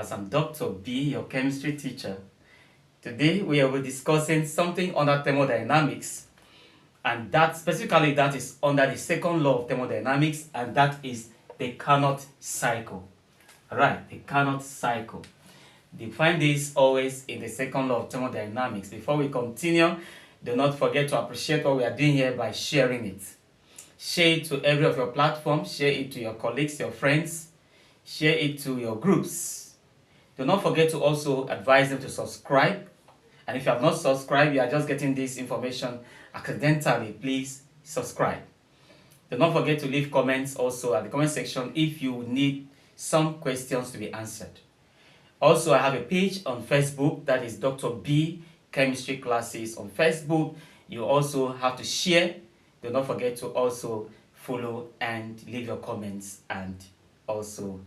as I'm Dr. B, your chemistry teacher. Today we will be discussing something under thermodynamics, and that specifically that is under the second law of thermodynamics, and that is the Carnot cycle. Alright, the Carnot cycle. Define this always in the second law of thermodynamics. Before we continue, do not forget to appreciate what we are doing here by sharing it. Share it to every of your platforms, share it to your colleagues, your friends, share it to your groups. Do not forget to also advise them to subscribe. And if you have not subscribed, you are just getting this information accidentally, please subscribe. Do not forget to leave comments also at the comment section if you need some questions to be answered. Also, I have a page on Facebook, that is Dr. B Chemistry Classes on Facebook. You also have to share. Do not forget to also follow and leave your comments and also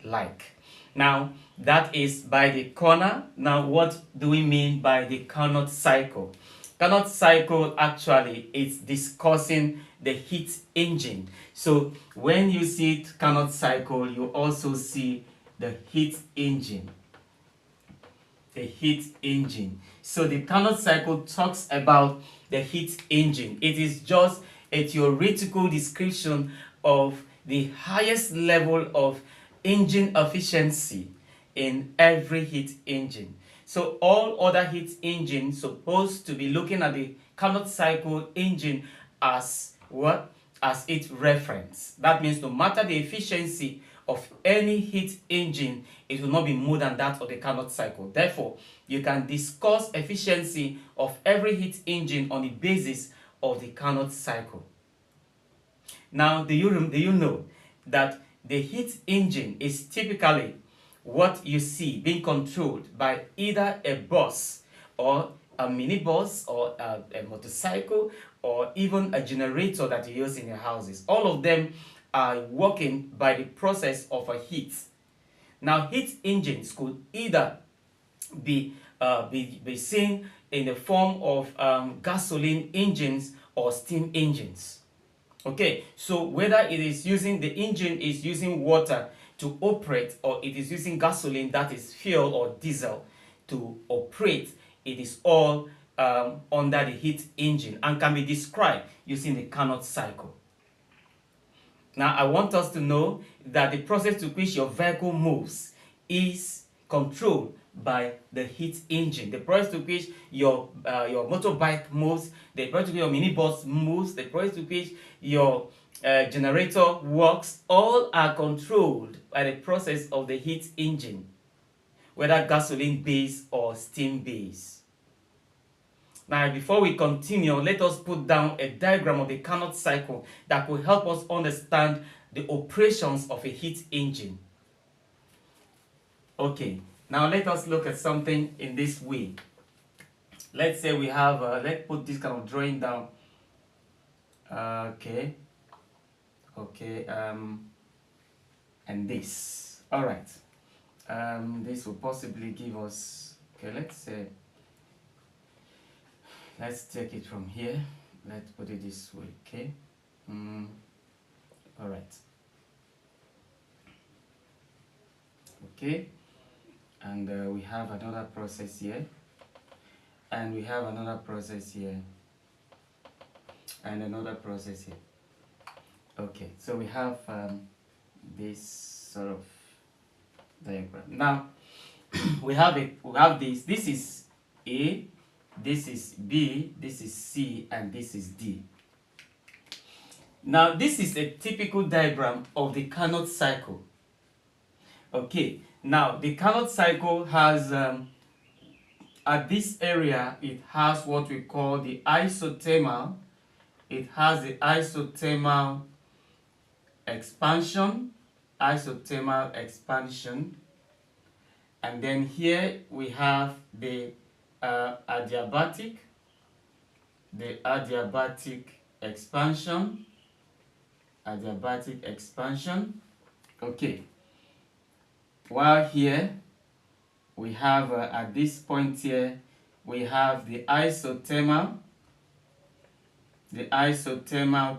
like. Now, that is by the corner. Now, what do we mean by the Carnot cycle? Carnot cycle actually is discussing the heat engine. So, when you see Carnot cycle, you also see the heat engine. The heat engine. So, the Carnot cycle talks about the heat engine. It is just a theoretical description of the highest level of engine efficiency in every heat engine. So all other heat engines supposed to be looking at the Carnot cycle engine as what? As its reference. That means no matter the efficiency of any heat engine, it will not be more than that of the Carnot cycle. Therefore, you can discuss efficiency of every heat engine on the basis of the Carnot cycle. Now, do you know that the heat engine is typically what you see being controlled by either a bus or a minibus or a motorcycle or even a generator that you use in your houses. All of them are working by the process of a heat. Now, heat engines could either be seen in the form of gasoline engines or steam engines. Okay, so whether it is using, the engine is using water to operate, or it is using gasoline, that is fuel or diesel, to operate, it is all under the heat engine and can be described using the Carnot cycle. Now, I want us to know that the process to which your vehicle moves is controlled by the heat engine. The process to which your motorbike moves, the process to which your minibus moves, the process to which your generator works, all are controlled by the process of the heat engine, whether gasoline based or steam based. Now, before we continue, let us put down a diagram of the Carnot cycle that will help us understand the operations of a heat engine. Okay, now let us look at something in this way. Let's say we have, let's put this kind of drawing down. Okay, and this. All right. This will possibly give us, okay, let's say, let's take it from here. Let's put it this way, okay? All right. Okay, and we have another process here, and we have another process here, and another process here. Okay, so we have this sort of diagram. Now we have it. We have this. This is A, this is B, this is C, and this is D. Now this is a typical diagram of the Carnot cycle. Okay, now the Carnot cycle has at this area it has what we call the isothermal. It has the isothermal expansion, and then here we have the adiabatic expansion, Okay, while here we have at this point here we have the isothermal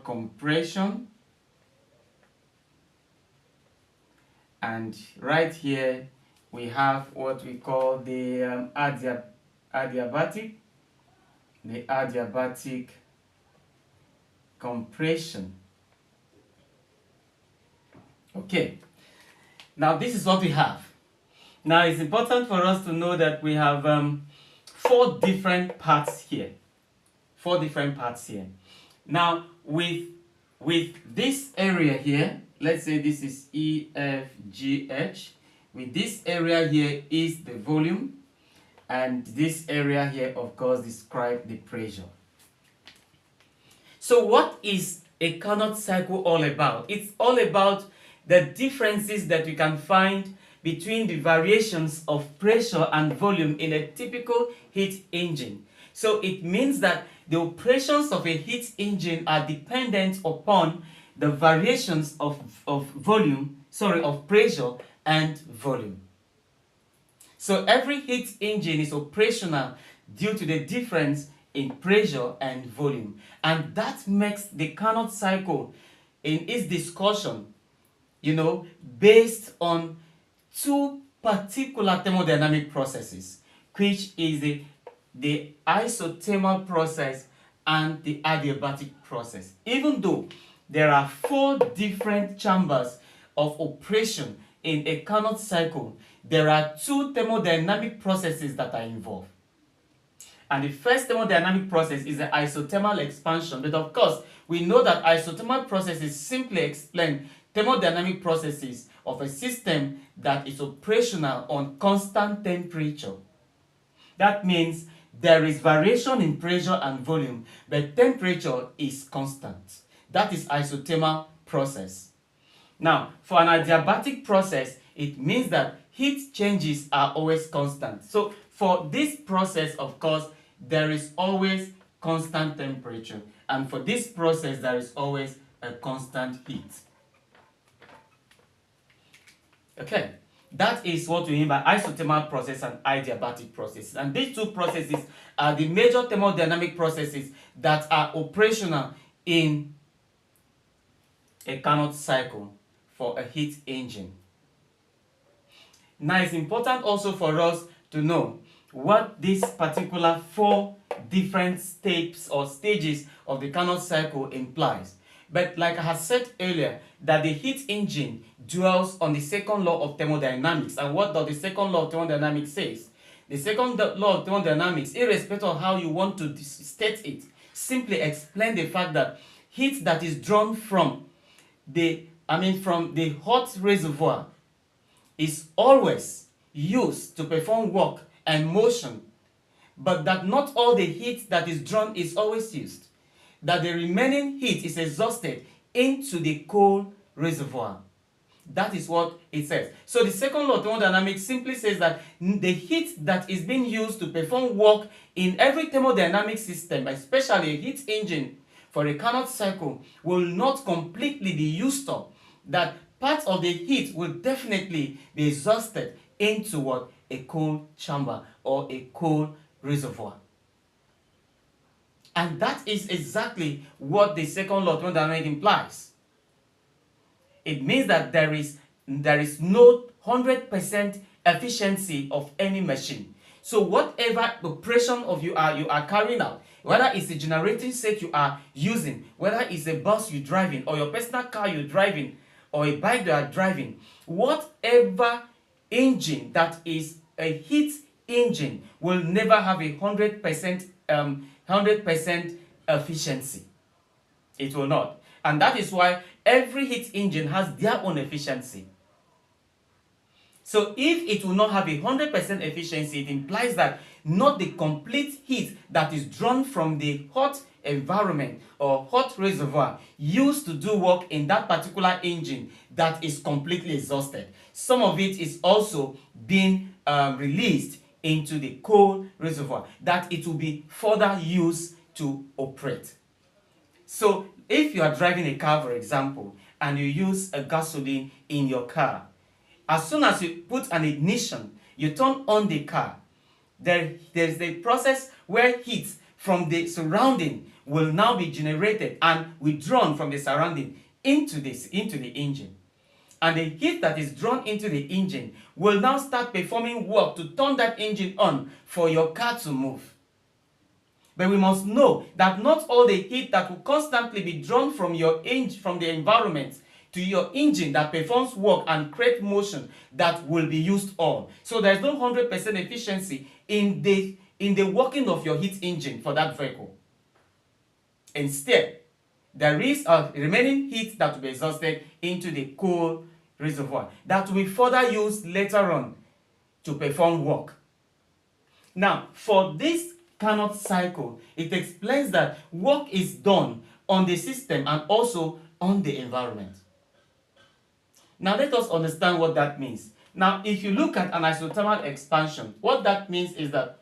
compression, and right here we have what we call the adiabatic, the adiabatic compression. Okay, now this is what we have. Now it's important for us to know that we have 4 different parts here. 4 different parts here. Now with this area here, let's say this is E, F, G, H. With this area here is the volume, and this area here, of course, describe the pressure. So what is a Carnot cycle all about? It's all about the differences that we can find between the variations of pressure and volume in a typical heat engine. So it means that the operations of a heat engine are dependent upon the variations of pressure and volume. So every heat engine is operational due to the difference in pressure and volume. And that makes the Carnot cycle in its discussion, based on 2 particular thermodynamic processes, which is the isothermal process and the adiabatic process. Even though there are 4 different chambers of operation in a Carnot cycle, there are 2 thermodynamic processes that are involved. And the first thermodynamic process is the isothermal expansion. But of course, we know that isothermal processes simply explain thermodynamic processes of a system that is operational on constant temperature. That means there is variation in pressure and volume, but temperature is constant. That is isothermal process. Now, for an adiabatic process, it means that heat changes are always constant. So for this process, of course, there is always constant temperature. And for this process, there is always a constant heat. Okay, that is what we mean by isothermal process and adiabatic process. And these 2 processes are the major thermodynamic processes that are operational in a Carnot cycle for a heat engine. Now it's important also for us to know what these particular 4 different steps or stages of the Carnot cycle implies. But like I have said earlier, that the heat engine dwells on the second law of thermodynamics. And what does the second law of thermodynamics says? The second law of thermodynamics, irrespective of how you want to state it, simply explain the fact that heat that is drawn from the hot reservoir is always used to perform work and motion, but that not all the heat that is drawn is always used. That the remaining heat is exhausted into the cold reservoir. That is what it says. So the second law of thermodynamics simply says that the heat that is being used to perform work in every thermodynamic system, especially a heat engine for a Carnot cycle, will not completely be used up. That part of the heat will definitely be exhausted into what? A cold chamber or a cold reservoir. And that is exactly what the second law of thermodynamics implies. It means that there is no 100% efficiency of any machine. So whatever operation of you are carrying out, whether it's a generating set you are using, whether it's a bus you're driving, or your personal car you're driving, or a bike you are driving, whatever engine that is a heat engine will never have a 100% efficiency. It will not. And that is why every heat engine has their own efficiency. So if it will not have a 100% efficiency, it implies that not the complete heat that is drawn from the hot environment or hot reservoir used to do work in that particular engine that is completely exhausted. Some of it is also being released into the cold reservoir that it will be further used to operate. So if you are driving a car, for example, and you use a gasoline in your car, as soon as you put an ignition, you turn on the car, there's a process where heat from the surrounding will now be generated and withdrawn from the surrounding into the engine. and the heat that is drawn into the engine will now start performing work to turn that engine on for your car to move. But we must know that not all the heat that will constantly be drawn from from the environment to your engine that performs work and create motion that will be used all. So there's no 100% efficiency in the working of your heat engine for that vehicle. Instead, there is a remaining heat that will be exhausted into the cool reservoir that will be further used later on to perform work. Now, for this Carnot cycle, it explains that work is done on the system and also on the environment. Now, let us understand what that means. Now, if you look at an isothermal expansion, what that means is that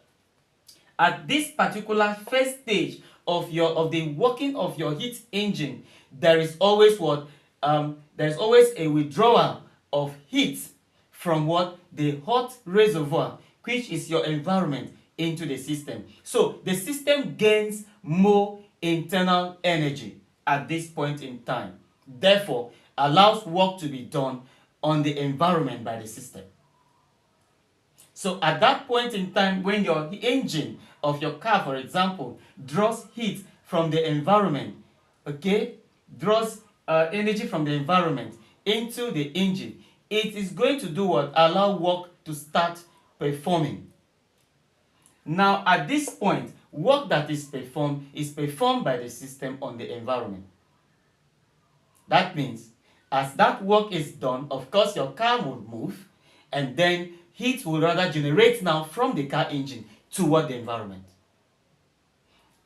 at this particular first stage of the working of your heat engine, there is always a withdrawal of heat from the hot reservoir, which is your environment, into the system. So the system gains more internal energy at this point in time, therefore allows work to be done on the environment by the system. So at that point in time, when your engine of your car, for example, draws heat from the environment, draws energy from the environment into the engine, it is going to do what? Allow work to start performing. Now, at this point, work that is performed by the system on the environment. That means, as that work is done, of course, your car will move, and then heat will rather generate now from the car engine toward the environment.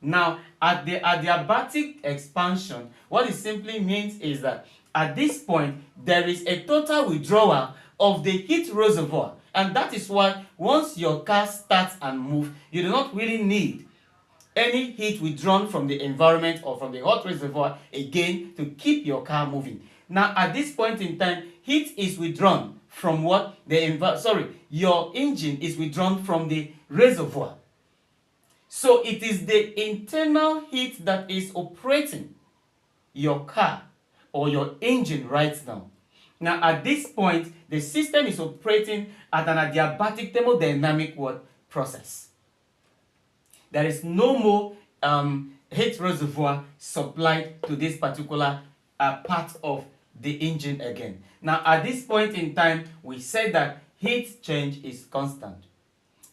Now, at the adiabatic expansion, what it simply means is that at this point, there is a total withdrawal of the heat reservoir. And that is why once your car starts and moves, you do not really need any heat withdrawn from the environment or from the hot reservoir again to keep your car moving. Now, at this point in time, heat is withdrawn from your engine is withdrawn from the reservoir. So it is the internal heat that is operating your car or your engine right now. Now, at this point, the system is operating at an adiabatic thermodynamic process. There is no more heat reservoir supplied to this particular part of the engine again. Now, at this point in time, we said that heat change is constant.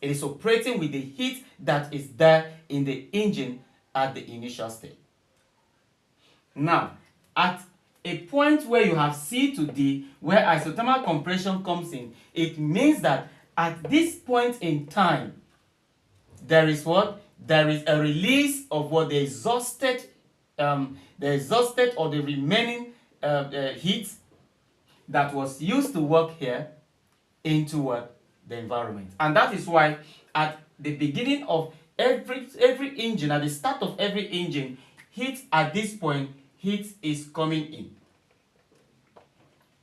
It is operating with the heat that is there in the engine at the initial state. Now, at a point where you have C to D, where isothermal compression comes in, it means that at this point in time, there is what? There is a release of the exhausted or the remaining heat that was used to work here into the environment. And that is why at the beginning of every engine, at the start of every engine, heat at this point, heat is coming in.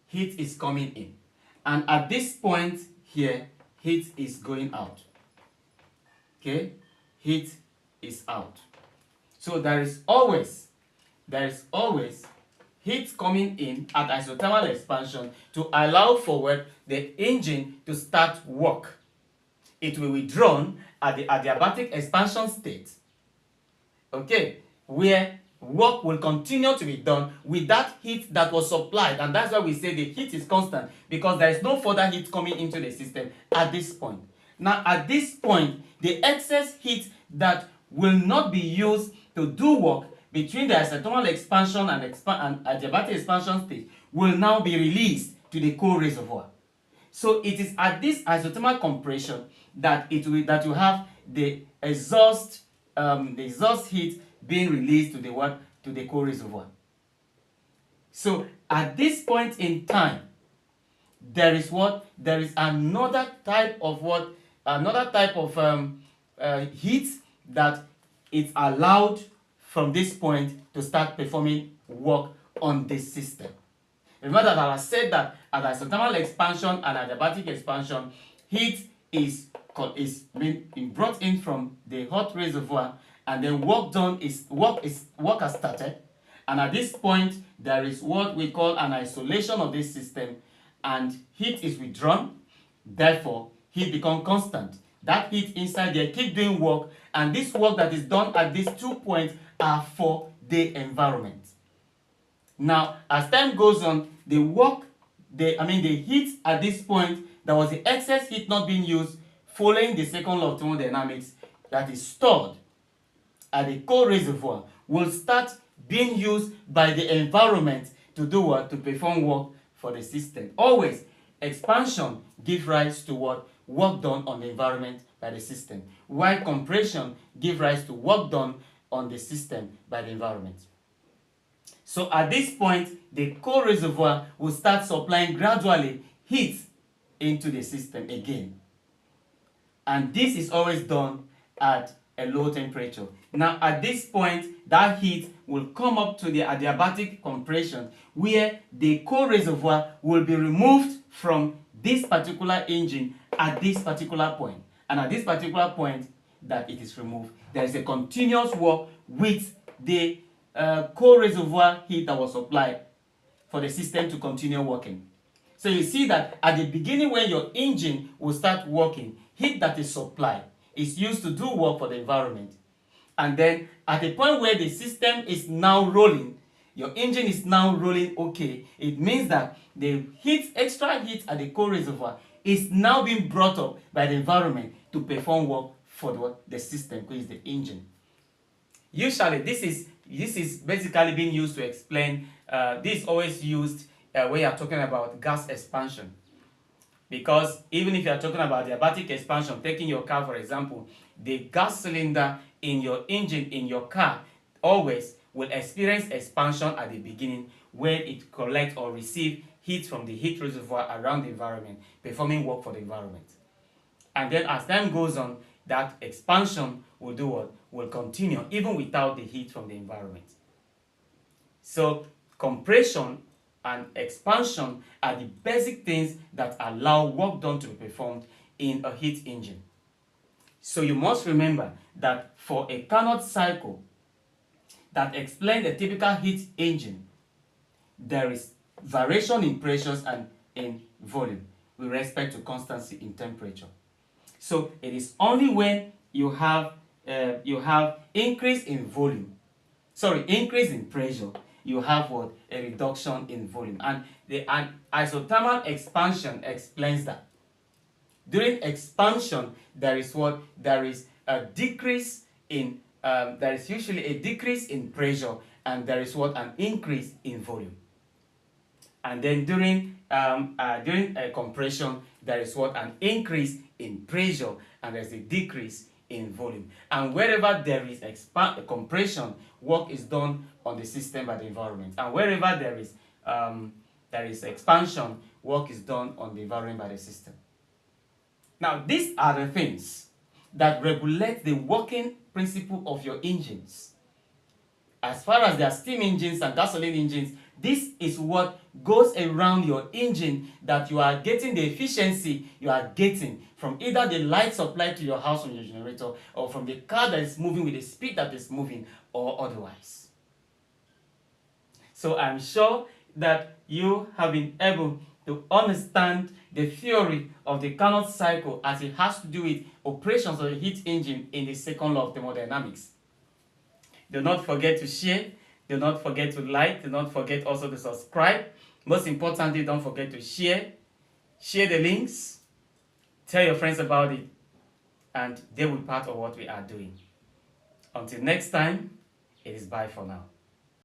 Heat is coming in. And at this point here, heat is going out. Okay? Heat is out. So there is always heat coming in at isothermal expansion to allow for the engine to start work. It will be withdrawn at the adiabatic expansion state, okay, where work will continue to be done with that heat that was supplied, and that's why we say the heat is constant, because there is no further heat coming into the system at this point. Now, at this point, the excess heat that will not be used to do work between the isothermal expansion and adiabatic expansion state will now be released to the cool reservoir. So it is at this isothermal compression that you have the exhaust heat being released to the cool reservoir. So at this point in time, there is another type of heat that is allowed from this point to start performing work on this system. Remember that I said that at isothermal expansion and adiabatic expansion, heat is being brought in from the hot reservoir, and then work has started. And at this point, there is what we call an isolation of this system, and heat is withdrawn, therefore heat becomes constant. That heat inside there keep doing work, and this work that is done at these 2 points are for the environment. Now, as time goes on, the heat at this point, there was the excess heat not being used following the second law of thermodynamics that is stored at the cold reservoir will start being used by the environment to do what? To perform work for the system. Always, expansion gives rise to what? Work done on the environment by the system, while compression gives rise to work done on the system by the environment. So at this point, the cold reservoir will start supplying gradually heat into the system again. And this is always done at a low temperature. Now at this point, that heat will come up to the adiabatic compression, where the cold reservoir will be removed from this particular engine at this particular point. And at this particular point that it is removed, there is a continuous work with the cold reservoir heat that was supplied for the system to continue working. So you see that at the beginning, when your engine will start working, heat that is supplied is used to do work for the environment. And then at the point where the system is now rolling, your engine is now rolling okay, it means that the heat, extra heat at the cold reservoir is now being brought up by the environment to perform work for the system, which is the engine. Usually this is basically being used to explain, this is always used when you are talking about gas expansion. Because even if you are talking about adiabatic expansion, taking your car for example, the gas cylinder in your engine in your car always will experience expansion at the beginning, when it collects or receives heat from the heat reservoir around the environment, performing work for the environment. And then as time goes on, that expansion will do what? Will continue even without the heat from the environment. So compression and expansion are the basic things that allow work done to be performed in a heat engine. So you must remember that for a Carnot cycle that explains a typical heat engine, there is variation in pressures and in volume with respect to constancy in temperature. So it is only when you have increase in increase in pressure, you have what? A reduction in volume. And the isothermal expansion explains that. During expansion, there is what? There is a decrease in, there is usually a decrease in pressure, and there is what? An increase in volume. And then during a compression, there is what? An increase in pressure, and there's a decrease in volume. And wherever there is compression, work is done on the system by the environment. And wherever there is expansion, work is done on the environment by the system. Now, these are the things that regulate the working principle of your engines. As far as their steam engines and gasoline engines, this is what goes around your engine, that you are getting the efficiency you are getting from either the light supplied to your house from your generator, or from the car that is moving with the speed that is moving, or otherwise. So I'm sure that you have been able to understand the theory of the Carnot cycle as it has to do with operations of the heat engine in the second law of thermodynamics. Do not forget to share, do not forget to like, do not forget also to subscribe. Most importantly, don't forget to share the links, tell your friends about it, and they will be part of what we are doing. Until next time, it is bye for now.